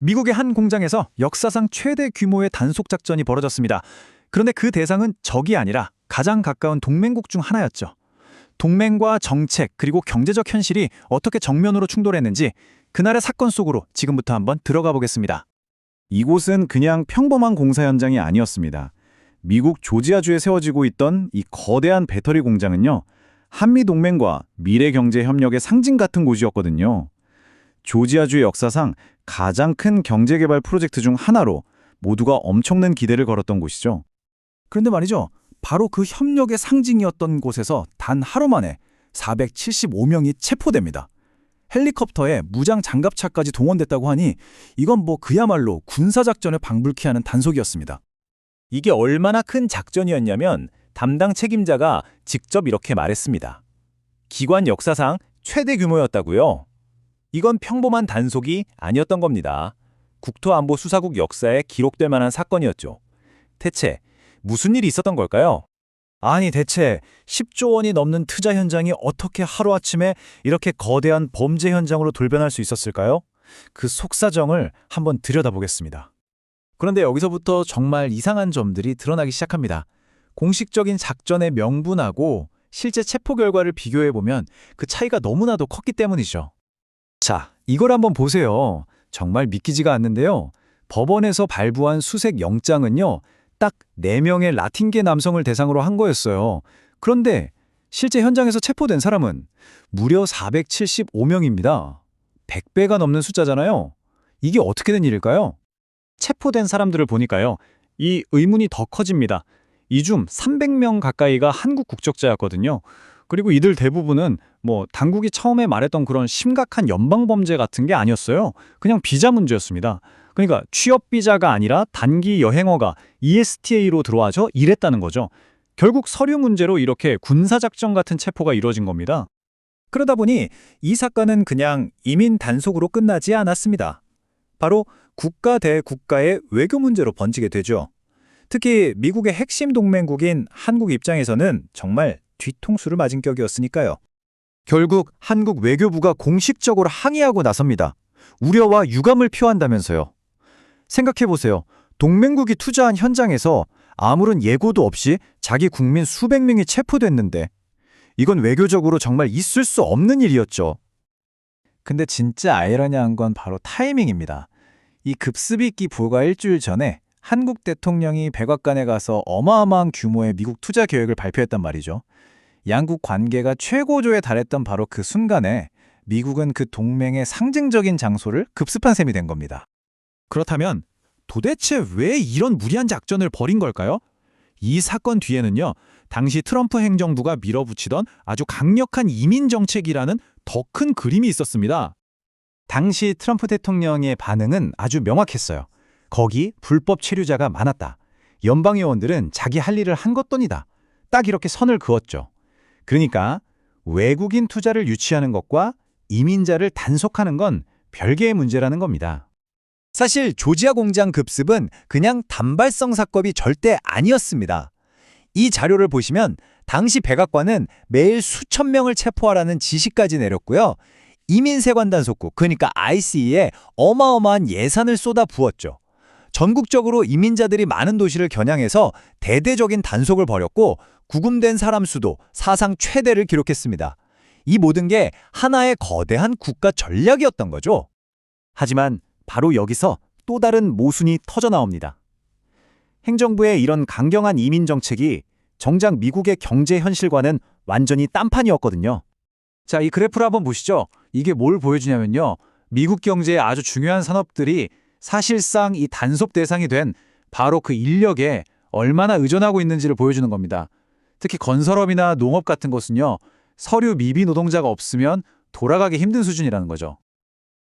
미국의 한 공장에서 역사상 최대 규모의 단속 작전이 벌어졌습니다. 그런데 그 대상은 적이 아니라 가장 가까운 동맹국 중 하나였죠. 동맹과 정책 그리고 경제적 현실이 어떻게 정면으로 충돌했는지 그날의 사건 속으로 지금부터 한번 들어가 보겠습니다. 이곳은 그냥 평범한 공사 현장이 아니었습니다. 미국 조지아주에 세워지고 있던 이 거대한 배터리 공장은요, 한미동맹과 미래경제협력의 상징 같은 곳이었거든요. 조지아주의 역사상 가장 큰 경제개발 프로젝트 중 하나로 모두가 엄청난 기대를 걸었던 곳이죠. 그런데 말이죠. 바로 그 협력의 상징이었던 곳에서 단 하루 만에 475명이 체포됩니다. 헬리콥터에 무장 장갑차까지 동원됐다고 하니 이건 그야말로 군사작전을 방불케 하는 단속이었습니다. 이게 얼마나 큰 작전이었냐면 담당 책임자가 직접 이렇게 말했습니다. 기관 역사상 최대 규모였다고요? 이건 평범한 단속이 아니었던 겁니다. 국토안보수사국 역사에 기록될 만한 사건이었죠. 대체 무슨 일이 있었던 걸까요? 아니 대체 10조 원이 넘는 투자 현장이 어떻게 하루아침에 이렇게 거대한 범죄 현장으로 돌변할 수 있었을까요? 그 속사정을 한번 들여다보겠습니다. 그런데 여기서부터 정말 이상한 점들이 드러나기 시작합니다. 공식적인 작전의 명분하고 실제 체포 결과를 비교해보면 그 차이가 너무나도 컸기 때문이죠. 자, 이걸 한번 보세요. 정말 믿기지가 않는데요. 법원에서 발부한 수색 영장은요, 딱 4명의 라틴계 남성을 대상으로 한 거였어요. 그런데 실제 현장에서 체포된 사람은 무려 475명입니다. 100배가 넘는 숫자잖아요. 이게 어떻게 된 일일까요? 체포된 사람들을 보니까요, 이 의문이 더 커집니다. 이 중 300명 가까이가 한국 국적자였거든요. 그리고 이들 대부분은 당국이 처음에 말했던 그런 심각한 연방범죄 같은 게 아니었어요. 그냥 비자 문제였습니다. 그러니까 취업 비자가 아니라 단기 여행어가 ESTA로 들어와서 일했다는 거죠. 결국 서류 문제로 이렇게 군사작전 같은 체포가 이루어진 겁니다. 그러다 보니 이 사건은 그냥 이민 단속으로 끝나지 않았습니다. 바로 국가 대 국가의 외교 문제로 번지게 되죠. 특히 미국의 핵심 동맹국인 한국 입장에서는 정말 뒤통수를 맞은 격이었으니까요. 결국 한국 외교부가 공식적으로 항의하고 나섭니다. 우려와 유감을 표한다면서요. 생각해보세요. 동맹국이 투자한 현장에서 아무런 예고도 없이 자기 국민 수백 명이 체포됐는데 이건 외교적으로 정말 있을 수 없는 일이었죠. 근데 진짜 아이러니한 건 바로 타이밍입니다. 이 급습있기 불과 일주일 전에 한국 대통령이 백악관에 가서 어마어마한 규모의 미국 투자 계획을 발표했단 말이죠. 양국 관계가 최고조에 달했던 바로 그 순간에 미국은 그 동맹의 상징적인 장소를 급습한 셈이 된 겁니다. 그렇다면 도대체 왜 이런 무리한 작전을 벌인 걸까요? 이 사건 뒤에는요, 당시 트럼프 행정부가 밀어붙이던 아주 강력한 이민 정책이라는 더 큰 그림이 있었습니다. 당시 트럼프 대통령의 반응은 아주 명확했어요. 거기 불법 체류자가 많았다. 연방의원들은 자기 할 일을 한 것뿐이다. 딱 이렇게 선을 그었죠. 그러니까 외국인 투자를 유치하는 것과 이민자를 단속하는 건 별개의 문제라는 겁니다. 사실 조지아 공장 급습은 그냥 단발성 사건이 절대 아니었습니다. 이 자료를 보시면 당시 백악관은 매일 수천 명을 체포하라는 지시까지 내렸고요. 이민세관 단속국, 그러니까 ICE에 어마어마한 예산을 쏟아 부었죠. 전국적으로 이민자들이 많은 도시를 겨냥해서 대대적인 단속을 벌였고 구금된 사람 수도 사상 최대를 기록했습니다. 이 모든 게 하나의 거대한 국가 전략이었던 거죠. 하지만 바로 여기서 또 다른 모순이 터져나옵니다. 행정부의 이런 강경한 이민 정책이 정작 미국의 경제 현실과는 완전히 딴판이었거든요. 자, 이 그래프를 한번 보시죠. 이게 뭘 보여주냐면요. 미국 경제의 아주 중요한 산업들이 사실상 이 단속 대상이 된 바로 그 인력에 얼마나 의존하고 있는지를 보여주는 겁니다. 특히 건설업이나 농업 같은 곳은요, 서류 미비 노동자가 없으면 돌아가기 힘든 수준이라는 거죠.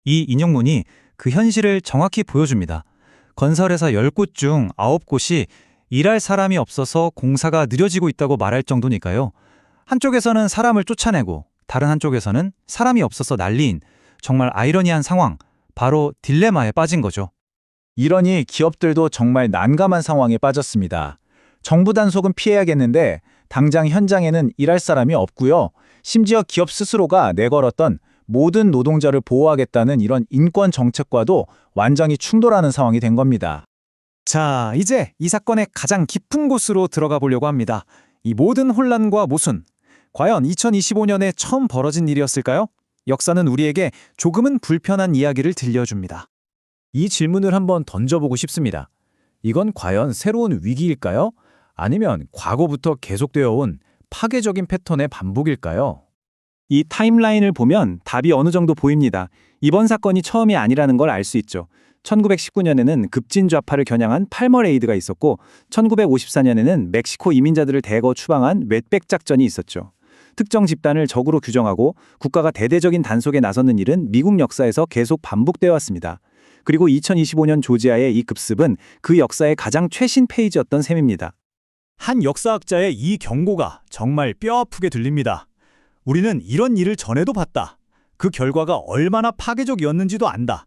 이 인용문이 그 현실을 정확히 보여줍니다. 건설회사 10곳 중 9곳이 일할 사람이 없어서 공사가 느려지고 있다고 말할 정도니까요. 한쪽에서는 사람을 쫓아내고 다른 한쪽에서는 사람이 없어서 난리인 정말 아이러니한 상황, 바로 딜레마에 빠진 거죠. 이러니 기업들도 정말 난감한 상황에 빠졌습니다. 정부 단속은 피해야겠는데 당장 현장에는 일할 사람이 없고요. 심지어 기업 스스로가 내걸었던 모든 노동자를 보호하겠다는 이런 인권 정책과도 완전히 충돌하는 상황이 된 겁니다. 자, 이제 이 사건의 가장 깊은 곳으로 들어가 보려고 합니다. 이 모든 혼란과 모순, 과연 2025년에 처음 벌어진 일이었을까요? 역사는 우리에게 조금은 불편한 이야기를 들려줍니다. 이 질문을 한번 던져보고 싶습니다. 이건 과연 새로운 위기일까요? 아니면 과거부터 계속되어 온 파괴적인 패턴의 반복일까요? 이 타임라인을 보면 답이 어느 정도 보입니다. 이번 사건이 처음이 아니라는 걸 알 수 있죠. 1919년에는 급진 좌파를 겨냥한 팔머레이드가 있었고 1954년에는 멕시코 이민자들을 대거 추방한 웻백 작전이 있었죠. 특정 집단을 적으로 규정하고 국가가 대대적인 단속에 나서는 일은 미국 역사에서 계속 반복되어 왔습니다. 그리고 2025년 조지아의 이 급습은 그 역사의 가장 최신 페이지였던 셈입니다. 한 역사학자의 이 경고가 정말 뼈아프게 들립니다. 우리는 이런 일을 전에도 봤다. 그 결과가 얼마나 파괴적이었는지도 안다.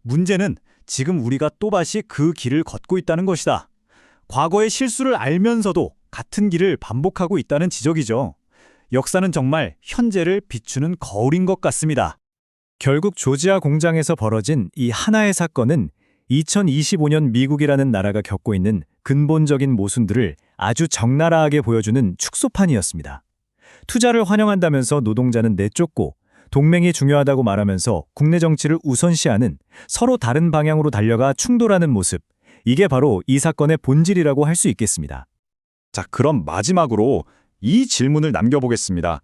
문제는 지금 우리가 또다시 그 길을 걷고 있다는 것이다. 과거의 실수를 알면서도 같은 길을 반복하고 있다는 지적이죠. 역사는 정말 현재를 비추는 거울인 것 같습니다. 결국 조지아 공장에서 벌어진 이 하나의 사건은 2025년 미국이라는 나라가 겪고 있는 근본적인 모순들을 아주 적나라하게 보여주는 축소판이었습니다. 투자를 환영한다면서 노동자는 내쫓고 동맹이 중요하다고 말하면서 국내 정치를 우선시하는 서로 다른 방향으로 달려가 충돌하는 모습. 이게 바로 이 사건의 본질이라고 할 수 있겠습니다. 자, 그럼 마지막으로 이 질문을 남겨보겠습니다.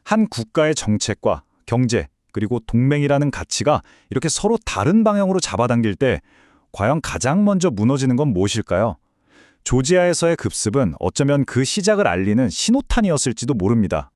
한 국가의 정책과 경제, 그리고 동맹이라는 가치가 이렇게 서로 다른 방향으로 잡아당길 때 과연 가장 먼저 무너지는 건 무엇일까요? 조지아에서의 급습은 어쩌면 그 시작을 알리는 신호탄이었을지도 모릅니다.